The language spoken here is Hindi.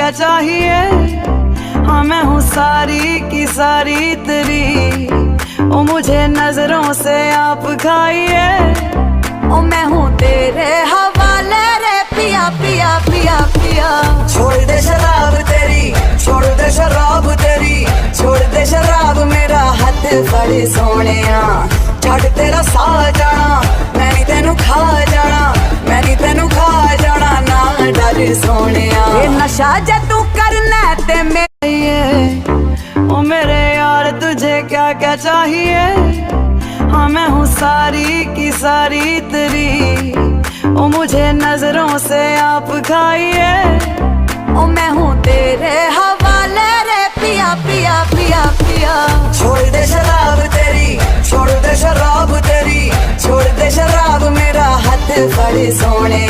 क्या चाहिए। हाँ मैं हूँ सारी की सारी तेरी, ओ मुझे नजरों से आप खाइए। ओ मैं हूँ तेरे हवाले रे पिया पिया पिया पिया। छोड़ दे शराब तेरी, छोड़ दे शराब तेरी, छोड़ दे शराब मेरा हाथ फड़ सोनिया। छड़ तेरा साह जाना, मैं नहीं तेनू खा जाना, मैं नहीं तेनू खा जाना, ना डर सोनिया। ये नशा जे तू करना ते मेरे, ओ मेरे यार तुझे क्या क्या चाहिए। हाँ मैं हूँ सारी की सारी तेरी, ओ मुझे नजरों से आप खाइए। ओ मैं हूँ तेरे हवाले रे पिया पिया पिया पिया। छोड़ दे शराब तेरी, छोड़ दे शराब तेरी, छोड़ दे शराब मेरा हाथ फड़ सोने।